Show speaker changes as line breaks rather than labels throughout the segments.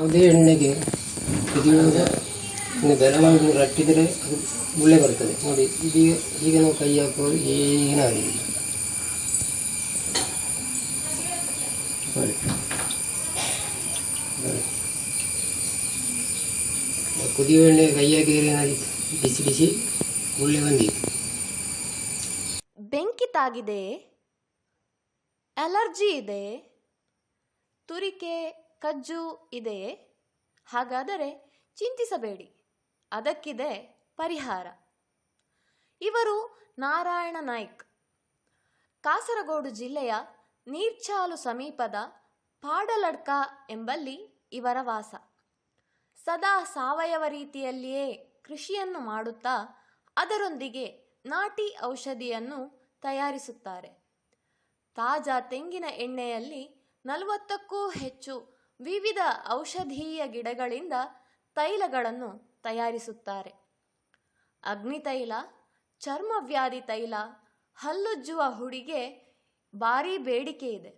ಯಾವುದೇ ಎಣ್ಣೆಗೆ ಕುದಿಯುವಾಗ ಬೆರಳನ್ನು ರಟ್ಟಿದರೆ ಅದು ಗುಳ್ಳೆ ಬರ್ತದೆ ನೋಡಿ. ಇದೀಗ ಈಗ ನಾವು ಕೈ ಹಾಕುವುದು ಏನಾಗಿಲ್ಲ ನೋಡಿ. ಕುದಿಯುವ ಎಣ್ಣೆ ಕೈ ಹಾಕಿದರೆ ಏನಾಗಿತ್ತು, ಬಿಸಿ ಬಿಸಿ ಗುಳ್ಳೆ ಬಂದಿತ್ತು.
ಬೆಂಕಿ ತಾಗಿದೆ, ಅಲರ್ಜಿ ಇದೆ, ತುರಿಕೆ ಕಜ್ಜು ಇದೆ, ಹಾಗಾದರೆ ಚಿಂತಿಸಬೇಡಿ, ಅದಕ್ಕಿದೆ ಪರಿಹಾರ. ಇವರು ನಾರಾಯಣ ನಾಯ್ಕ್, ಕಾಸರಗೋಡು ಜಿಲ್ಲೆಯ ನೀರ್ಚಾಲು ಸಮೀಪದ ಪಾಡಲಡ್ಕ ಎಂಬಲ್ಲಿ ಇವರ ವಾಸ. ಸದಾ ಸಾವಯವ ರೀತಿಯಲ್ಲಿಯೇ ಕೃಷಿಯನ್ನು ಮಾಡುತ್ತಾ ಅದರೊಂದಿಗೆ ನಾಟಿ ಔಷಧಿಯನ್ನು ತಯಾರಿಸುತ್ತಾರೆ. ತಾಜಾ ತೆಂಗಿನ ಎಣ್ಣೆಯಲ್ಲಿ 40ಕ್ಕೂ ಹೆಚ್ಚು ವಿವಿಧ ಔಷಧೀಯ ಗಿಡಗಳಿಂದ ತೈಲಗಳನ್ನು ತಯಾರಿಸುತ್ತಾರೆ. ಅಗ್ನಿತೈಲ, ಚರ್ಮವ್ಯಾಧಿ ತೈಲ, ಹಲ್ಲುಜ್ಜುವ ಹುಡಿಗೆ ಭಾರೀ ಬೇಡಿಕೆ ಇದೆ.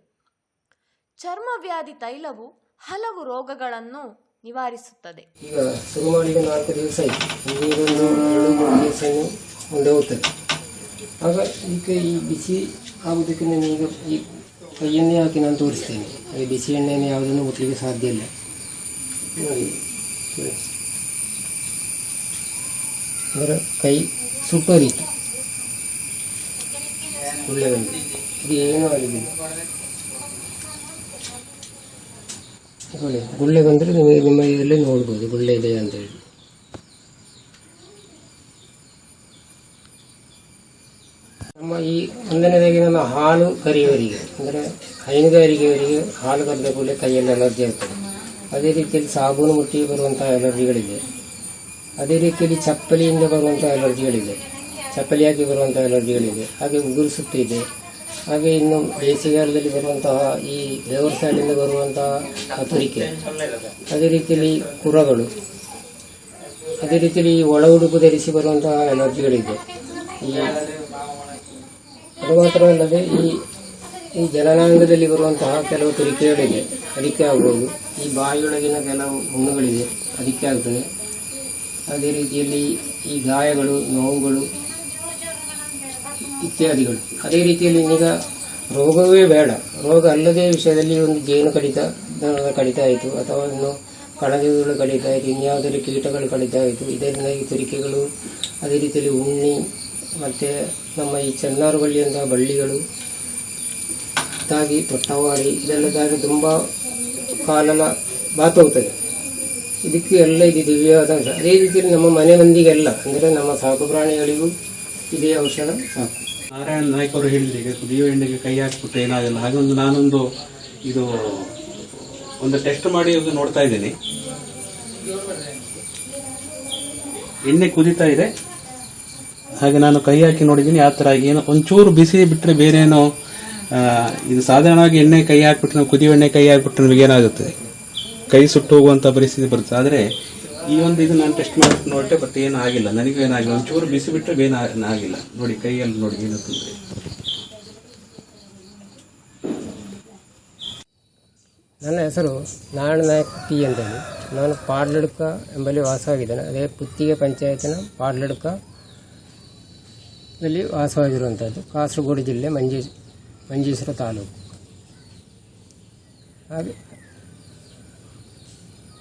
ಚರ್ಮವ್ಯಾಧಿ ತೈಲವು ಹಲವು ರೋಗಗಳನ್ನು ನಿವಾರಿಸುತ್ತದೆ.
ಈಗ ಶುರು ಮಾಡಿ 4 ದಿವಸ ಆಯಿತು, ನೀರನ್ನು 2-3 ದಿವಸ ಮುಂದೆ ಹೋಗ್ತದೆ. ಆಗ ಇದಕ್ಕೆ ಈ ಬಿಸಿ ಆಗೋದಕ್ಕೆ ಈಗ ಈ ಕೈಯನ್ನೇ ಹಾಕಿ ನಾನು ತೋರಿಸ್ತೇನೆ. ಈ ಬಿಸಿ ಎಣ್ಣೆಯನ್ನು ಯಾವುದನ್ನು ಮುಟ್ಲಿಕ್ಕೆ ಸಾಧ್ಯ ಇಲ್ಲ ನೋಡಿ. ಅಂದರೆ ಕೈ ಸುಟ್ಟೋ ರೀತಿ ಗುಳ್ಳೆ ಬಂದಿದೆ. ಇದು ಏನೂ ಆಗಿದೆ, ಗುಳ್ಳೆ ಬಂದರೆ ನಿಮ್ಮ ಇದರಲ್ಲಿ ನೋಡ್ಬೋದು ಗುಳ್ಳೆ ಇದೆ ಅಂತ ಹೇಳಿ. ನಮ್ಮ ಈ ಒಂದನೇದಾಗಿ ನಮ್ಮ ಹಾಲು ಕರಿಯವರಿಗೆ ಅಂದರೆ ಹೈನುಗಾರಿಕೆಯವರಿಗೆ ಹಾಲು ಕರೆದ ಕೂಡಲೇ ಕೈಯಲ್ಲಿ ಅಲರ್ಜಿ ಆಗ್ತದೆ. ಅದೇ ರೀತಿಯಲ್ಲಿ ಸಾಬೂನು ಮುಟ್ಟಿ ಬರುವಂಥ ಅಲರ್ಜಿಗಳಿದೆ. ಅದೇ ರೀತಿಯಲ್ಲಿ ಚಪ್ಪಲಿಯಿಂದ ಬರುವಂಥ ಅಲರ್ಜಿಗಳಿದೆ, ಚಪ್ಪಲಿ ಹಾಕಿ ಬರುವಂಥ ಅಲರ್ಜಿಗಳಿದೆ. ಹಾಗೆ ಉಗುರು ಸುತ್ತಿದೆ. ಹಾಗೆ ಇನ್ನು ಬೇಸಿಗೆಗಾಲದಲ್ಲಿ ಬರುವಂತಹ ಈ ದೇವರ ಸಾಲಿಂದ ಬರುವಂತಹ ತುರಿಕೆ, ಅದೇ ರೀತಿಯಲ್ಲಿ ಕುರಗಳು, ಅದೇ ರೀತಿಯಲ್ಲಿ ಒಳ ಉಡುಪು ಧರಿಸಿ ಬರುವಂತಹ ಅಲರ್ಜಿಗಳಿದೆ. ಅದು ಮಾತ್ರವಲ್ಲದೆ ಈ ಜನನಾಂಗದಲ್ಲಿ ಬರುವಂತಹ ಕೆಲವು ತುರಿಕೆಗಳಿದೆ, ಅದಕ್ಕೆ ಆಗ್ಬೋದು. ಈ ಬಾಯಿಯೊಳಗಿನ ಕೆಲವು ಹುಣ್ಣುಗಳಿದೆ, ಅದಕ್ಕೆ ಆಗ್ತದೆ. ಅದೇ ರೀತಿಯಲ್ಲಿ ಈ ಗಾಯಗಳು, ನೋವುಗಳು ಇತ್ಯಾದಿಗಳು. ಅದೇ ರೀತಿಯಲ್ಲಿ ಈಗ ರೋಗವೇ ಬೇಡ, ರೋಗ ಅಲ್ಲದೇ ವಿಷಯದಲ್ಲಿ ಒಂದು ಜೇನು ಕಡಿತ, ದನದ ಕಡಿತ ಆಯಿತು, ಅಥವಾ ಇನ್ನು ಕಣಜಗಳು ಕಡಿತ ಆಯಿತು, ಇನ್ಯಾವುದಾದ್ರು ಕೀಟಗಳು ಕಡಿತ ಆಯಿತು, ಇದರಿಂದಾಗಿ ತುರಿಕೆಗಳು, ಅದೇ ರೀತಿಯಲ್ಲಿ ಉಣ್ಣಿ, ಮತ್ತು ನಮ್ಮ ಈ ಚೆನ್ನಾರು ಬಳ್ಳಿಯಂತಹ ಬಳ್ಳಿಗಳು ತಾಗಿ ತೊಟ್ಟವಾಡಿ ಇದೆಲ್ಲದಾಗಿ ತುಂಬ ಕಾಲೆಲ್ಲ ಬಾತೋಗ್ತದೆ. ಇದಕ್ಕೆ ಎಲ್ಲ ಇದು ದಿವ್ಯವಾದ ಔಷಧ. ಅದೇ ರೀತಿಯಲ್ಲಿ ನಮ್ಮ ಮನೆ ಮಂದಿಗೆಲ್ಲ ಅಂದರೆ ನಮ್ಮ ಸಾಕು ಪ್ರಾಣಿಗಳಿಗೂ ಇದೇ ಔಷಧ ಸಾಕು.
ನಾರಾಯಣ ನಾಯ್ಕ ಅವರು ಹೇಳಿದ್ರೆ ಈಗ ಕುದಿಯೋ ಎಣ್ಣೆಗೆ ಕೈ ಹಾಕಿಬಿಟ್ಟು ಏನಾಗಲ್ಲ. ಹಾಗೊಂದು ನಾನೊಂದು ಇದು ಒಂದು ಟೆಸ್ಟ್ ಮಾಡಿ ನೋಡ್ತಾ ಇದ್ದೀನಿ. ಎಣ್ಣೆ ಕುದೀತಾ ಇದೆ, ಹಾಗೆ ನಾನು ಕೈ ಹಾಕಿ ನೋಡಿದ್ದೀನಿ. ಆ ಥರ ಏನೋ ಒಂಚೂರು ಬಿಸಿ ಬಿಟ್ಟರೆ ಬೇರೆ ಏನೋ, ಇದು ಸಾಧಾರಣವಾಗಿ ಎಣ್ಣೆ ಕೈ ಹಾಕ್ಬಿಟ್ಟು ನಾವು ಕುದಿಯೋ ಎಣ್ಣೆ ಕೈ ಹಾಕ್ಬಿಟ್ರೆ ನಮಗೆ ಏನಾಗುತ್ತೆ, ಕೈ ಸುಟ್ಟು ಹೋಗುವಂಥ ಪರಿಸ್ಥಿತಿ ಬರುತ್ತೆ. ಆದರೆ ಈ ಒಂದು ಇದು ನಾನು ಟೆಸ್ಟ್ ಮಾಡಿಬಿಟ್ಟು ನೋಡಿದೆ, ಬಟ್ ಏನೂ ಆಗಿಲ್ಲ, ನನಗೂ ಏನಾಗಿಲ್ಲ. ಒಂಚೂರು ಬಿಸಿ ಬಿಟ್ಟರೆ ಬೇರೆ ಆಗಿಲ್ಲ ನೋಡಿ, ಕೈಯಲ್ಲಿ ನೋಡಿ ಏನು ತೊಂದರೆ.
ನನ್ನ ಹೆಸರು ನಾರಾಯಣ ನಾಯಕ್ ಟಿ ಅಂತೇಳಿ. ನಾನು ಪಾಡ್ಲಡ್ಕ ಎಂಬಲ್ಲಿ ವಾಸವಾಗಿದ್ದೇನೆ. ಅದೇ ಪುತ್ತಿಗೆ ಪಂಚಾಯತಿನ ಪಾಡ್ಲಡ್ಕದಲ್ಲಿ ವಾಸವಾಗಿರುವಂಥದ್ದು, ಕಾಸರಗೋಡು ಜಿಲ್ಲೆ, ಮಂಜೇಶ್ವರ ತಾಲೂಕು.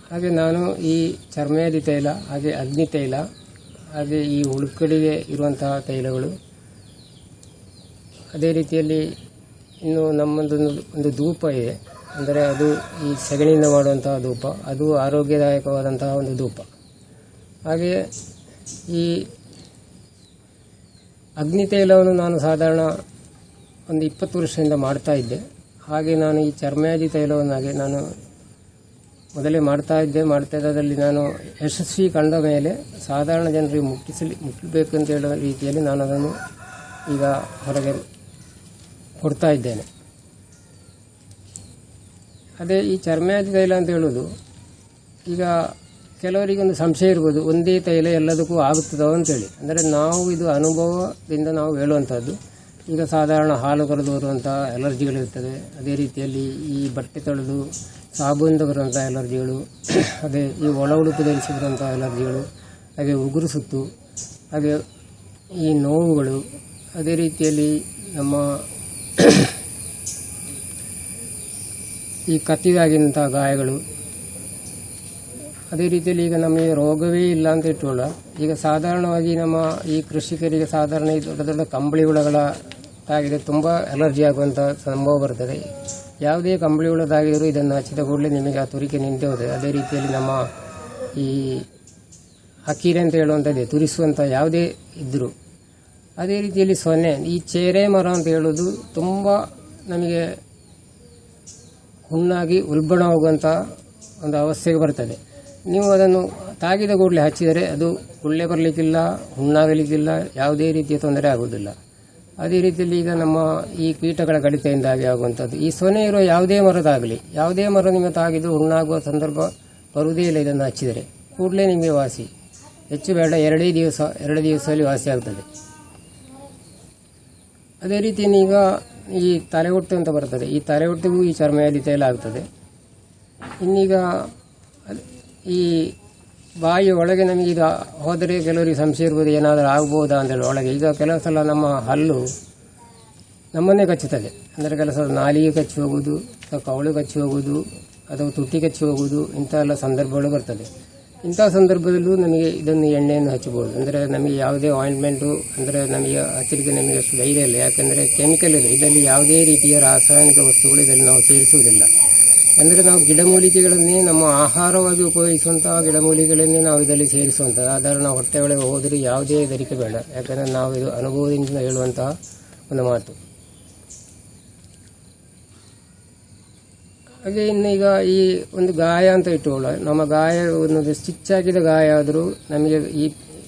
ಹಾಗೆ ನಾನು ಈ ಚರ್ಮವ್ಯಾಧಿ ತೈಲ, ಹಾಗೆ ಅಗ್ನಿ ತೈಲ, ಹಾಗೆ ಈ ಹುಳುಕಡಿಗೆ ಇರುವಂತಹ ತೈಲಗಳು, ಅದೇ ರೀತಿಯಲ್ಲಿ ಇನ್ನು ನಮ್ಮದೊಂದು ಧೂಪ ಇದೆ, ಅಂದರೆ ಅದು ಈ ಸಗಣಿಯಿಂದ ಮಾಡುವಂತಹ ಧೂಪ, ಅದು ಆರೋಗ್ಯದಾಯಕವಾದಂತಹ ಒಂದು ಧೂಪ. ಹಾಗೆಯೇ ಈ ಅಗ್ನಿ ತೈಲವನ್ನು ನಾನು ಸಾಧಾರಣ ಒಂದು 20 ವರ್ಷದಿಂದ ಮಾಡ್ತಾ ಇದ್ದೆ. ಹಾಗೆ ನಾನು ಈ ಚರ್ಮವ್ಯಾಧಿ ತೈಲವನ್ನು ಹಾಗೆ ನಾನು ಮೊದಲೇ ಮಾಡ್ತಾ ಇದ್ದದಲ್ಲಿ ನಾನು ಯಶಸ್ವಿ ಕಂಡ ಮೇಲೆ ಸಾಧಾರಣ ಜನರಿಗೆ ಮುಟ್ಟಬೇಕು ಅಂತ ಹೇಳೋ ರೀತಿಯಲ್ಲಿ ನಾನು ಅದನ್ನು ಈಗ ಹೊರಗೆ ಕೊಡ್ತಾ ಇದ್ದೇನೆ. ಅದೇ ಈ ಚರ್ಮವ್ಯಾಧಿ ತೈಲ ಅಂತ ಹೇಳೋದು, ಈಗ ಕೆಲವರಿಗೊಂದು ಸಂಶಯ ಇರ್ಬೋದು, ಒಂದೇ ತೈಲ ಎಲ್ಲದಕ್ಕೂ ಆಗುತ್ತದೋ ಅಂತೇಳಿ. ಅಂದರೆ ನಾವು ಇದು ಅನುಭವದಿಂದ ನಾವು ಹೇಳುವಂಥದ್ದು. ಈಗ ಸಾಧಾರಣ ಹಾಲು ಕರೆದು ಬರುವಂಥ ಅಲರ್ಜಿಗಳಿರ್ತದೆ. ಅದೇ ರೀತಿಯಲ್ಲಿ ಈ ಬಟ್ಟೆ ತೊಳೆದು ಸಾಬೂನಿಂದ ಬರುವಂಥ ಅಲರ್ಜಿಗಳು, ಹಾಗೆ ಈ ಒಳ ಉಡುಪು ಧರಿಸಿ ಬರುವಂಥ ಅಲರ್ಜಿಗಳು, ಹಾಗೆ ಉಗುರು ಸುತ್ತು, ಹಾಗೆ ಈ ನೋವುಗಳು, ಅದೇ ರೀತಿಯಲ್ಲಿ ನಮ್ಮ ಈ ಕತ್ತಿಗಾಗಿನಂಥ ಗಾಯಗಳು, ಅದೇ ರೀತಿಯಲ್ಲಿ ಈಗ ನಮಗೆ ರೋಗವೇ ಇಲ್ಲ ಅಂತ ಇಟ್ಟುಕೊಳ್ಳ. ಈಗ ಸಾಧಾರಣವಾಗಿ ನಮ್ಮ ಈ ಕೃಷಿಕರಿಗೆ ಸಾಧಾರಣ ಈ ದೊಡ್ಡ ದೊಡ್ಡ ಕಂಬಳಿ ಹುಳಗಳ ತಾಗಿದೆ ತುಂಬ ಅಲರ್ಜಿ ಆಗುವಂಥ ಸಂಭವ ಬರ್ತದೆ. ಯಾವುದೇ ಕಂಬಳಿ ಹುಳದಾಗಿದ್ದರೂ ಇದನ್ನು ಹಚ್ಚಿದ ಕೂಡಲೇ ನಿಮಗೆ ಆ ತುರಿಕೆ ನಿಂತೇ ಹೋಗ್ತದೆ. ಅದೇ ರೀತಿಯಲ್ಲಿ ನಮ್ಮ ಈ ಹಕ್ಕಿರೆ ಅಂತ ಹೇಳುವಂಥದ್ದೇ ತುರಿಸುವಂಥ ಯಾವುದೇ ಇದ್ದರೂ, ಅದೇ ರೀತಿಯಲ್ಲಿ ಸೊನ್ನೆ, ಈ ಚೇರೆ ಮರ ಅಂತ ಹೇಳೋದು ತುಂಬ ನಮಗೆ ಹುಣ್ಣಾಗಿ ಉಲ್ಬಣ ಹೋಗುವಂಥ ಒಂದು ಅವಸ್ಥೆಗೆ ಬರ್ತದೆ. ನೀವು ಅದನ್ನು ತಾಗಿದ ಕೂಡಲೇ ಹಚ್ಚಿದರೆ ಅದು ಗುಳ್ಳೆ ಬರಲಿಕ್ಕಿಲ್ಲ, ಹುಣ್ಣಾಗಲಿಕ್ಕಿಲ್ಲ, ಯಾವುದೇ ರೀತಿಯ ತೊಂದರೆ ಆಗುವುದಿಲ್ಲ. ಅದೇ ರೀತಿಯಲ್ಲಿ ಈಗ ನಮ್ಮ ಈ ಕೀಟಗಳ ಕಡಿತದಿಂದಾಗಿ ಆಗುವಂಥದ್ದು, ಈ ಸೊನೆ ಇರುವ ಯಾವುದೇ ಮರದಾಗಲಿ, ಯಾವುದೇ ಮರ ನಿಮಗೆ ತಾಗಿದು ಹುಣ್ಣಾಗುವ ಸಂದರ್ಭ ಬರುವುದೇ ಇಲ್ಲ. ಇದನ್ನು ಹಚ್ಚಿದರೆ ಕೂಡಲೇ ನಿಮಗೆ ವಾಸಿ, ಹೆಚ್ಚು ಬೇಡ, ಎರಡು ದಿವಸದಲ್ಲಿ ವಾಸಿ ಆಗ್ತದೆ. ಅದೇ ರೀತಿ ಈಗ ಈ ತಲೆಹೊಟ್ಟು ಅಂತ ಬರ್ತದೆ, ಈ ತಲೆಹೊಟ್ಟಿಗೂ ಈ ಚರ್ಮದಲ್ಲಿ ತೈಲ ಆಗ್ತದೆ. ಇನ್ನೀಗ ಈ ಬಾಯಿ ಒಳಗೆ ನಮಗೆ ಈಗ ಹೋದರೆ ಕೆಲವರಿಗೆ ಸಂಶಯ ಇರ್ಬೋದು, ಏನಾದರೂ ಆಗ್ಬೋದಾ ಅಂತೇಳಿ ಒಳಗೆ. ಈಗ ಕೆಲವು ಸಲ ನಮ್ಮ ಹಲ್ಲು ನಮ್ಮನ್ನೇ ಕಚ್ಚುತ್ತದೆ, ಅಂದರೆ ಕೆಲವು ಸಲ ನಾಲಿಗೆ ಕಚ್ಚಿ ಹೋಗುವುದು, ಅಥವಾ ಕವಳು ಕಚ್ಚಿ ಹೋಗುವುದು, ಅಥವಾ ತುಟಿ ಕಚ್ಚಿ ಹೋಗುವುದು, ಇಂಥ ಎಲ್ಲ ಸಂದರ್ಭಗಳು ಬರ್ತದೆ. ಇಂಥ ಸಂದರ್ಭದಲ್ಲೂ ನಮಗೆ ಇದನ್ನು ಎಣ್ಣೆಯನ್ನು ಹಚ್ಚಬಹುದು. ಅಂದರೆ ನಮಗೆ ಯಾವುದೇ ಆಯಿಂಟ್ಮೆಂಟು ಅಂದರೆ ನಮಗೆ ಹಚ್ಚಲಿಕ್ಕೆ ನಮಗೆ ಅಷ್ಟು ಧೈರ್ಯ ಇಲ್ಲ, ಯಾಕೆಂದರೆ ಕೆಮಿಕಲ್ ಇದೆ. ಇದರಲ್ಲಿ ಯಾವುದೇ ರೀತಿಯ ರಾಸಾಯನಿಕ ವಸ್ತುಗಳು ಇದರಲ್ಲಿ ನಾವು ಸೇರಿಸುವುದಿಲ್ಲ. ಅಂದರೆ ನಾವು ಗಿಡಮೂಲಿಕೆಗಳನ್ನೇ ನಮ್ಮ ಆಹಾರವಾಗಿ ಉಪಯೋಗಿಸುವಂತಹ ಗಿಡಮೂಲಿಕೆಗಳನ್ನೇ ನಾವು ಇದರಲ್ಲಿ ಸೇರಿಸುವಂಥದ್ದು. ಆದರೆ ನಾವು ಹೊಟ್ಟೆ ಒಳಗೆ ಹೋದರೆ ಯಾವುದೇ ಹೆದರಿಕೆ ಬೇಡ, ಯಾಕಂದರೆ ನಾವು ಇದು ಅನುಭವದಿಂದ ಹೇಳುವಂತಹ ಒಂದು ಮಾತು. ಹಾಗೆ ಇನ್ನು ಈಗ ಈ ಒಂದು ಗಾಯ ಅಂತ ಇಟ್ಟುಕೊಳ್ಳ, ನಮ್ಮ ಗಾಯ ಒಂದು ಸ್ಟಿಚ್ ಆಗಿದ ಗಾಯ ಆದರೂ ನಮಗೆ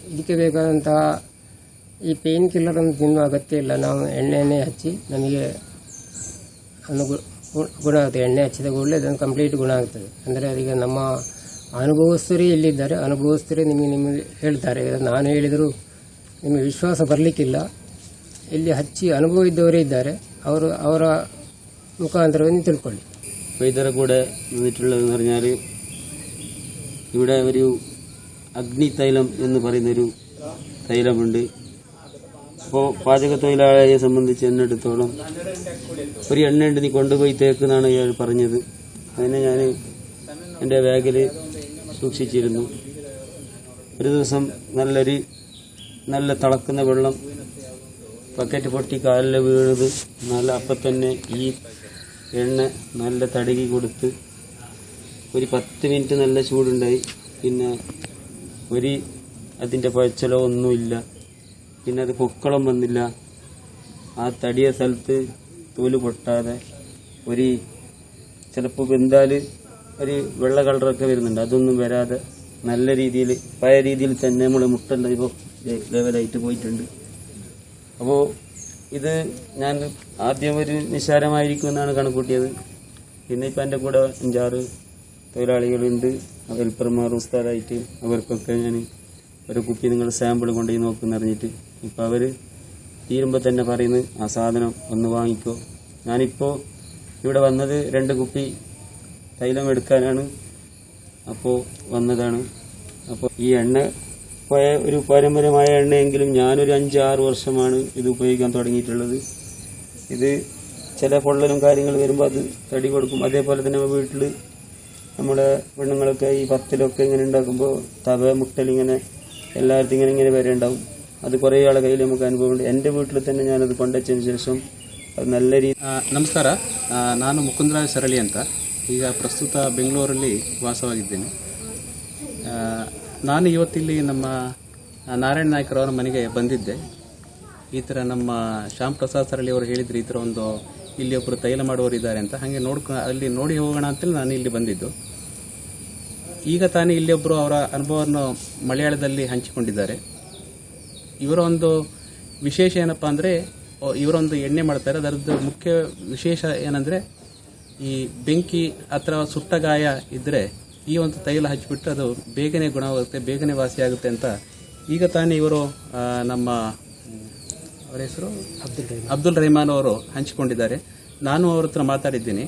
ಇದಕ್ಕೆ ಬೇಕಾದಂತಹ ಈ ಪೇನ್ ಕಿಲ್ಲರ್ ಅನ್ನು ತಿನ್ನುವ ಅಗತ್ಯ ಇಲ್ಲ. ನಾವು ಎಣ್ಣೆಯನ್ನೇ ಹಚ್ಚಿ ನಮಗೆ ಗುಣ ಆಗುತ್ತೆ. ಎಣ್ಣೆ ಹಚ್ಚಿದ ಕೂಡಲೇ ಅದನ್ನು ಕಂಪ್ಲೀಟ್ ಗುಣ ಆಗ್ತದೆ. ಅಂದರೆ ಅದೀಗ ನಮ್ಮ ಅನುಭವಸ್ಥರೇ ಎಲ್ಲಿದ್ದಾರೆ, ಅನುಭವಸ್ಥರೇ ನಿಮಗೆ ಹೇಳ್ತಾರೆ. ನಾನು ಹೇಳಿದರೂ ನಿಮಗೆ ವಿಶ್ವಾಸ ಬರಲಿಕ್ಕಿಲ್ಲ. ಇಲ್ಲಿ ಹಚ್ಚಿ ಅನುಭವ ഇದ್ದവരേ ഇದ್ದಾರೆ, ಅವರ മുഖാന്തരവും തിಳ್ಕೊಳ್ಳಿ.
വൈദ്യരെ കൂടെ വന്നിട്ടുള്ളതെന്ന് പറഞ്ഞാൽ ഇവിടെ ഒരു അഗ്നി തൈലം എന്ന് പറയുന്നൊരു തൈലമുണ്ട്. അപ്പോൾ പാചക തൊഴിലാളിയെ സംബന്ധിച്ച് എന്നെടുത്തോളം ഒരു എണ്ണയുണ്ട്, നീ കൊണ്ടുപോയി തേക്കെന്നാണ് ഇയാൾ പറഞ്ഞത്. അതിനെ ഞാൻ എൻ്റെ ബാഗിൽ സൂക്ഷിച്ചിരുന്നു. ഒരു ദിവസം നല്ല തിളക്കുന്ന വെള്ളം ബക്കറ്റ് പൊട്ടി കാലിൽ വീണത് നല്ല അപ്പം തന്നെ ഈ എണ്ണ നല്ല തടകി കൊടുത്ത് ഒരു 10 മിനിറ്റ് നല്ല ചൂടുണ്ടായി. പിന്നെ അതിൻ്റെ പഴച്ചലോ ഒന്നുമില്ല. പിന്നെ അത് പൊക്കളം വന്നില്ല. ആ തടിയ സ്ഥലത്ത് തോല് പൊട്ടാതെ ചിലപ്പോൾ വെന്താൽ ഒരു വെള്ള കളറൊക്കെ വരുന്നുണ്ട്, അതൊന്നും വരാതെ നല്ല രീതിയിൽ പഴയ രീതിയിൽ തന്നെ നമ്മൾ മുട്ടെല്ലാം ഇപ്പോൾ ലെവലായിട്ട് പോയിട്ടുണ്ട്. അപ്പോൾ ഇത് ഞാൻ ആദ്യം ഒരു നിസ്സാരമായിരിക്കും എന്നാണ് കണക്കൂട്ടിയത്. പിന്നെ ഇപ്പം എൻ്റെ കൂടെ 5-6 തൊഴിലാളികളുണ്ട്, ഹെൽപ്പർമാർ ഉസ്താദായിട്ട്. അവർക്കൊക്കെ ഞാൻ ഒരു കുപ്പി നിങ്ങൾ സാമ്പിൾ കൊണ്ടുപോയി നോക്കുമെന്ന് അറിഞ്ഞിട്ട് ഇപ്പം അവർ തീരുമ്പോൾ തന്നെ പറയുന്നത് ആ സാധനം ഒന്ന് വാങ്ങിക്കോ. ഞാനിപ്പോൾ ഇവിടെ വന്നത് 2 കുപ്പി തൈലം എടുക്കാനാണ്, അപ്പോൾ വന്നതാണ്. അപ്പോൾ ഈ എണ്ണ ഒരു പാരമ്പര്യമായ എണ്ണയെങ്കിലും ഞാനൊരു 5-6 വർഷമാണ് ഇത് ഉപയോഗിക്കാൻ തുടങ്ങിയിട്ടുള്ളത്. ഇത് ചില പൊള്ളലും കാര്യങ്ങൾ വരുമ്പോൾ അത് തടി കൊടുക്കും. അതേപോലെ തന്നെ വീട്ടിൽ നമ്മുടെ പെണ്ണുങ്ങളൊക്കെ ഈ പത്തിലൊക്കെ ഇങ്ങനെ ഉണ്ടാക്കുമ്പോൾ മുട്ടലിങ്ങനെ എല്ലായിടത്തും ഇങ്ങനെ വരെ ഉണ്ടാവും. അത് കുറേ ആളെ കയ്യിൽ നമുക്ക് അനുഭവമുണ്ട്. എൻ്റെ വീട്ടിൽ തന്നെ ഞാനത് കൊണ്ടുവച്ചതിന് ശേഷം ಅದು നല്ല ರೀತಿ.
ನಮಸ್ಕಾರ, ನಾನು ಮುಕುಂದರಾಜ್ ಸರಳಿ ಅಂತ. ಈಗ ಪ್ರಸ್ತುತ ಬೆಂಗಳೂರಲ್ಲಿ ವಾಸವಾಗಿದ್ದೇನೆ. ನಾನು ಇವತ್ತಿಲ್ಲಿ ನಮ್ಮ ನಾರಾಯಣ ನಾಯ್ಕರವರ ಮನೆಗೆ ಬಂದಿದ್ದೆ. ಈ ಥರ ನಮ್ಮ ಶ್ಯಾಮ್ ಪ್ರಸಾದ್ ಸರಳಿ ಅವರು ಹೇಳಿದ್ರು ಈ ಥರ ಇಲ್ಲಿ ಒಬ್ಬರು ತೈಲ ಮಾಡುವವರು ಇದ್ದಾರೆ ಅಂತ. ಹಾಗೆ ಅಲ್ಲಿ ನೋಡಿ ಹೋಗೋಣ ಅಂತೇಳಿ ನಾನು ಇಲ್ಲಿ ಬಂದಿದ್ದು. ಈಗ ತಾನೇ ಇಲ್ಲಿ ಒಬ್ಬರು ಅವರ ಅನುಭವವನ್ನು ಮಲಯಾಳದಲ್ಲಿ ಹಂಚಿಕೊಂಡಿದ್ದಾರೆ. ಇವರ ಒಂದು ವಿಶೇಷ ಏನಪ್ಪಾ ಅಂದರೆ, ಇವರೊಂದು ಎಣ್ಣೆ ಮಾಡ್ತಾರೆ. ಅದರದ್ದು ಮುಖ್ಯ ವಿಶೇಷ ಏನಂದರೆ, ಈ ಬೆಂಕಿ ಅಥವಾ ಸುಟ್ಟ ಗಾಯ ಇದ್ದರೆ ಈ ಒಂದು ತೈಲ ಹಚ್ಚಿಬಿಟ್ಟು ಅದು ಬೇಗನೆ ಗುಣವಾಗುತ್ತೆ, ಬೇಗನೆ ವಾಸಿಯಾಗುತ್ತೆ ಅಂತ ಈಗ ತಾನೇ ಇವರು ನಮ್ಮ ಅವರ ಹೆಸರು ಅಬ್ದುಲ್ ರೆಹಮಾನ್ ಅವರು ಹಂಚಿಕೊಂಡಿದ್ದಾರೆ. ನಾನು ಅವ್ರ ಹತ್ರ ಮಾತಾಡಿದ್ದೀನಿ.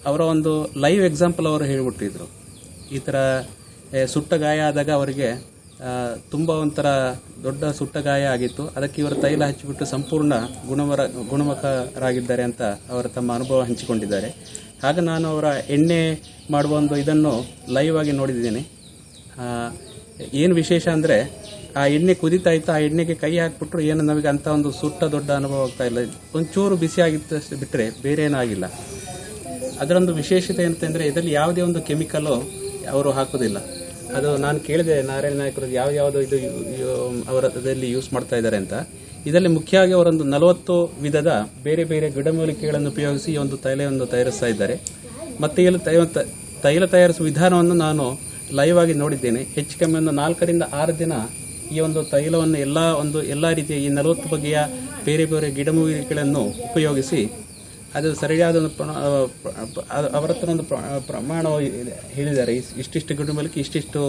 ಅವರ ಒಂದು ಲೈವ್ ಎಕ್ಸಾಂಪಲ್ ಅವರು ಹೇಳಿಬಿಟ್ಟಿದ್ರು. ಈ ಥರ ಸುಟ್ಟ ಗಾಯ ಆದಾಗ ಅವರಿಗೆ ತುಂಬ ಒಂಥರ ದೊಡ್ಡ ಸುಟ್ಟ ಗಾಯ ಆಗಿತ್ತು. ಅದಕ್ಕೆ ಇವರು ತೈಲ ಹಚ್ಚಿಬಿಟ್ಟು ಸಂಪೂರ್ಣ ಗುಣಮುಖರಾಗಿದ್ದಾರೆ ಅಂತ ಅವರ ತಮ್ಮ ಅನುಭವ ಹಂಚಿಕೊಂಡಿದ್ದಾರೆ. ಆಗ ನಾನು ಅವರ ಎಣ್ಣೆ ಮಾಡುವ ಒಂದು ಇದನ್ನು ಲೈವ್ ಆಗಿ ನೋಡಿದ್ದೇನೆ. ಏನು ವಿಶೇಷ ಅಂದರೆ ಆ ಎಣ್ಣೆ ಕುದೀತಾ ಇತ್ತು, ಆ ಎಣ್ಣೆಗೆ ಕೈ ಹಾಕಿಬಿಟ್ರು ಏನು ನಮಗೆ ಅಂಥ ಒಂದು ಸುಟ್ಟ ದೊಡ್ಡ ಅನುಭವ ಆಗ್ತಾ ಇಲ್ಲ. ಒಂಚೂರು ಬಿಸಿ ಆಗಿತ್ತಷ್ಟು ಬಿಟ್ಟರೆ ಬೇರೆ ಏನಾಗಿಲ್ಲ. ಅದರೊಂದು ವಿಶೇಷತೆ ಏನಂತಂದರೆ ಇದರಲ್ಲಿ ಯಾವುದೇ ಒಂದು ಕೆಮಿಕಲ್ಲು ಅವರು ಹಾಕೋದಿಲ್ಲ. ಅದು ನಾನು ಕೇಳಿದೆ ನಾರಾಯಣ ನಾಯ್ಕರು ಯಾವ್ಯಾವುದು ಇದು ಅವರಲ್ಲಿ ಯೂಸ್ ಮಾಡ್ತಾ ಇದ್ದಾರೆ ಅಂತ. ಇದರಲ್ಲಿ ಮುಖ್ಯವಾಗಿ ಅವರೊಂದು 40 ವಿಧದ ಬೇರೆ ಬೇರೆ ಗಿಡಮೂಲಿಕೆಗಳನ್ನು ಉಪಯೋಗಿಸಿ ಈ ಒಂದು ತೈಲವನ್ನು ತಯಾರಿಸ್ತಾ ಇದ್ದಾರೆ. ಮತ್ತು ಇಲ್ಲಿ ತೈಲ ತಯಾರಿಸುವ ವಿಧಾನವನ್ನು ನಾನು ಲೈವ್ ಆಗಿ ನೋಡಿದ್ದೇನೆ. ಹೆಚ್ಚು ಕಮ್ಮಿ ಒಂದು 4 ರಿಂದ 6 ದಿನ ಈ ಒಂದು ತೈಲವನ್ನು ಎಲ್ಲ ರೀತಿಯ ಈ 40 ಬಗೆಯ ಬೇರೆ ಬೇರೆ ಗಿಡಮೂಲಿಕೆಗಳನ್ನು ಉಪಯೋಗಿಸಿ ಅದು ಸರಿಯಾದ ಅವರ ಹತ್ರ ಒಂದು ಪ್ರಮಾಣ ಹೇಳಿದ್ದಾರೆ. ಇಷ್ಟಿಷ್ಟು ಗಿಡಮೂಲಿಕೆ ಇಷ್ಟಿಷ್ಟು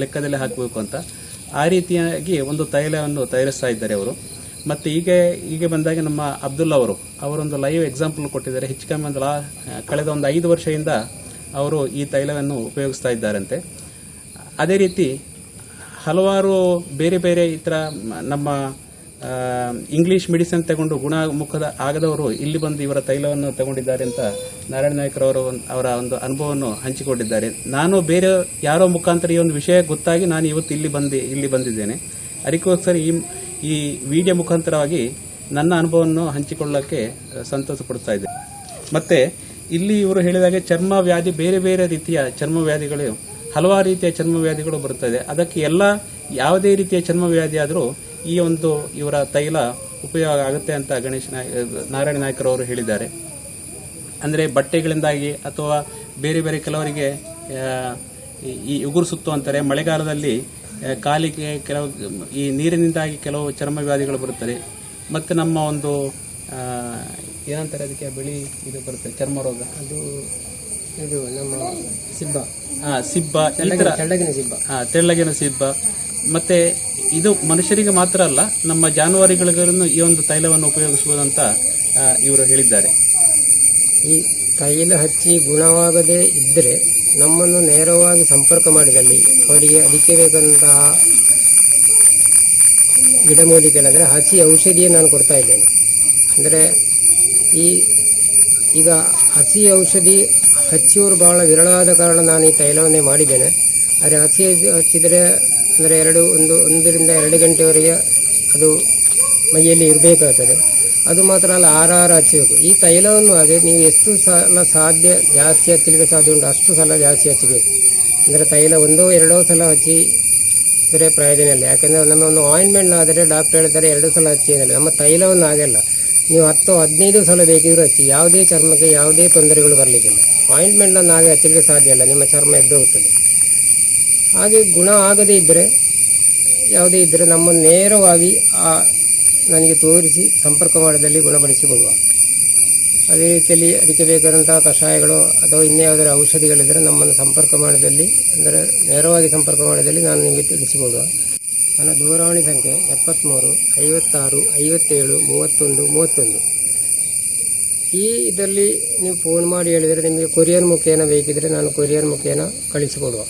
ಲೆಕ್ಕದಲ್ಲಿ ಹಾಕಬೇಕು ಅಂತ. ಆ ರೀತಿಯಾಗಿ ಒಂದು ತೈಲವನ್ನು ತಯಾರಿಸ್ತಾ ಇದ್ದಾರೆ ಅವರು. ಮತ್ತು ಈಗ ಬಂದಾಗ ನಮ್ಮ ಅಬ್ದುಲ್ಲಾ ಅವರೊಂದು ಲೈವ್ ಎಕ್ಸಾಂಪಲ್ ಕೊಟ್ಟಿದ್ದಾರೆ. ಹೆಚ್ಚು ಕಮ್ಮಿ ಕಳೆದ ಒಂದು 5 ವರ್ಷದಿಂದ ಅವರು ಈ ತೈಲವನ್ನು ಉಪಯೋಗಿಸ್ತಾ ಇದ್ದಾರಂತೆ. ಅದೇ ರೀತಿ ಹಲವಾರು ಬೇರೆ ಬೇರೆ ಈ ಥರ ನಮ್ಮ ಇಂಗ್ಲಿಷ್ ಮೆಡಿಸಿನ್ ತಗೊಂಡು ಗುಣಮುಖದ ಆಗದವರು ಇಲ್ಲಿ ಬಂದು ಇವರ ತೈಲವನ್ನು ತಗೊಂಡಿದ್ದಾರೆ ಅಂತ ನಾರಾಯಣ ನಾಯ್ಕರವರು ಅವರ ಒಂದು ಅನುಭವವನ್ನು ಹಂಚಿಕೊಂಡಿದ್ದಾರೆ. ನಾನು ಬೇರೆ ಯಾರೋ ಮುಖಾಂತರ ಈ ಒಂದು ವಿಷಯ ಗೊತ್ತಾಗಿ ನಾನು ಇವತ್ತು ಇಲ್ಲಿ ಬಂದಿದ್ದೇನೆ. ಅದಕ್ಕೋಸ್ಕರ ಈ ವಿಡಿಯೋ ಮುಖಾಂತರವಾಗಿ ನನ್ನ ಅನುಭವವನ್ನು ಹಂಚಿಕೊಳ್ಳಕ್ಕೆ ಸಂತೋಷ ಪಡ್ತಾ ಇದ್ದೆ. ಮತ್ತೆ ಇಲ್ಲಿ ಇವರು ಹೇಳಿದಾಗೆ ಚರ್ಮ ವ್ಯಾಧಿ ಬೇರೆ ಬೇರೆ ರೀತಿಯ ಚರ್ಮ ವ್ಯಾಧಿಗಳು ಹಲವಾರು ರೀತಿಯ ಚರ್ಮ ವ್ಯಾಧಿಗಳು ಬರುತ್ತದೆ. ಅದಕ್ಕೆ ಯಾವುದೇ ರೀತಿಯ ಚರ್ಮ ವ್ಯಾಧಿ ಆದರೂ ಈ ಒಂದು ಇವರ ತೈಲ ಉಪಯೋಗ ಆಗುತ್ತೆ ಅಂತ ನಾರಾಯಣ ನಾಯ್ಕರವರು ಹೇಳಿದ್ದಾರೆ. ಅಂದರೆ ಬಟ್ಟೆಗಳಿಂದಾಗಿ ಅಥವಾ ಬೇರೆ ಬೇರೆ ಕೆಲವರಿಗೆ ಈ ಉಗುರು ಸುತ್ತು ಅಂತಾರೆ, ಮಳೆಗಾಲದಲ್ಲಿ ಕಾಲಿಗೆ ಕೆಲವು ಈ ನೀರಿನಿಂದಾಗಿ ಕೆಲವು ಚರ್ಮ ವ್ಯಾಧಿಗಳು ಬರುತ್ತದೆ. ಮತ್ತು ನಮ್ಮ ಒಂದು ಏನಂತಾರೆ ಅದಕ್ಕೆ ಬಿಳಿ ಇದು ಬರುತ್ತೆ ಚರ್ಮ ರೋಗ,
ಇದು ನಮ್ಮ ಸಿಬ್ಬ
ತೆಳ್ಳಗಿನ ಸಿಬ್ಬ. ಮತ್ತೆ ಇದು ಮನುಷ್ಯರಿಗೆ ಮಾತ್ರ ಅಲ್ಲ, ನಮ್ಮ ಜಾನುವಾರುಗಳಿಗೂ ಈ ಒಂದು ತೈಲವನ್ನು ಉಪಯೋಗಿಸುವುದಂತ ಇವರು ಹೇಳಿದ್ದಾರೆ.
ಈ ತೈಲ ಹಚ್ಚಿ ಗುಣವಾಗದೇ ಇದ್ದರೆ ನಮ್ಮನ್ನು ನೇರವಾಗಿ ಸಂಪರ್ಕ ಮಾಡಿದಲ್ಲಿ ಅವರಿಗೆ ಅದಕ್ಕೆ ಬೇಕಾದಂತಹ ಗಿಡಮೂಲಿಕೆಗಳಂದರೆ ಹಸಿ ಔಷಧಿಯನ್ನು ನಾನು ಕೊಡ್ತಾ ಇದ್ದೇನೆ. ಅಂದರೆ ಈಗ ಹಸಿ ಔಷಧಿ ಹಚ್ಚಿಯವರು ಬಹಳ ವಿರಳವಾದ ಕಾರಣ ನಾನು ಈ ತೈಲವನ್ನೇ ಮಾಡಿದ್ದೇನೆ. ಆದರೆ ಹಸಿ ಹಚ್ಚಿದರೆ ಅಂದರೆ 1 ರಿಂದ 2 ಗಂಟೆವರೆಗೆ ಅದು ಮೈಯಲ್ಲಿ ಇರಬೇಕಾಗ್ತದೆ. ಅದು ಮಾತ್ರ ಅಲ್ಲ, ಆರಾರ ಹಚ್ಚಬೇಕು. ಈ ತೈಲವನ್ನು ಹಾಗೆ ನೀವು ಎಷ್ಟು ಸಲ ಸಾಧ್ಯ ಜಾಸ್ತಿ ಹಚ್ಚಲಿಕ್ಕೆ ಸಾಧ್ಯ ಉಂಟು ಅಷ್ಟು ಸಲ ಜಾಸ್ತಿ ಹಚ್ಚಬೇಕು. ಅಂದರೆ ತೈಲ 1-2 ಸಲ ಹಚ್ಚಿದರೆ ಪ್ರಯೋಜನ ಇಲ್ಲ. ಯಾಕಂದರೆ ನಮ್ಮ ಒಂದು ಆಯಿಂಟ್ಮೆಂಟ್ ಆದರೆ ಡಾಕ್ಟರ್ ಹೇಳ್ತಾರೆ 2 ಸಲ ಹಚ್ಚಿ ಏನಿಲ್ಲ. ನಮ್ಮ ತೈಲವನ್ನು ಹಾಗೆಲ್ಲ ನೀವು 10-15 ಸಲ ಬೇಕಿದ್ರೂ ಹಚ್ಚಿ, ಯಾವುದೇ ಚರ್ಮಕ್ಕೆ ಯಾವುದೇ ತೊಂದರೆಗಳು ಬರಲಿಕ್ಕಿಲ್ಲ. ಆಯಿಂಟ್ಮೆಂಟನ್ನು ಹಾಗೆ ಹಚ್ಚಲಿಕ್ಕೆ ಸಾಧ್ಯ ಇಲ್ಲ, ನಿಮ್ಮ ಚರ್ಮ ಎದ್ದೋಗುತ್ತದೆ. ಹಾಗೆ ಗುಣ ಆಗದೇ ಇದ್ದರೆ ಯಾವುದೇ ಇದ್ದರೆ ನಮ್ಮನ್ನು ನೇರವಾಗಿ ನನಗೆ ತೋರಿಸಿ ಸಂಪರ್ಕ ಮಾಡಿದಲ್ಲಿ ಗುಣಪಡಿಸಿಕೊಡುವ. ಅದೇ ರೀತಿಯಲ್ಲಿ ಅದಕ್ಕೆ ಬೇಕಾದಂತಹ ಕಷಾಯಗಳು ಅಥವಾ ಇನ್ಯಾವುದರ ಔಷಧಿಗಳಿದ್ದರೆ ನಮ್ಮನ್ನು ಸಂಪರ್ಕ ಮಾಡಿದಲ್ಲಿ, ಅಂದರೆ ನೇರವಾಗಿ ಸಂಪರ್ಕ ಮಾಡಿದಲ್ಲಿ ನಾನು ನಿಮಗೆ ತಿಳಿಸಿಕೊಡುವ. ನನ್ನ ದೂರವಾಣಿ ಸಂಖ್ಯೆ 73 56 57 31 31. ಇದರಲ್ಲಿ ನೀವು ಫೋನ್ ಮಾಡಿ ಹೇಳಿದರೆ ನಿಮಗೆ ಕೊರಿಯರ್ ಮುಖೇನ ಬೇಕಿದ್ದರೆ ನಾನು ಕೊರಿಯರ್ ಮುಖೇನ ಕಳಿಸಿಕೊಡುವ.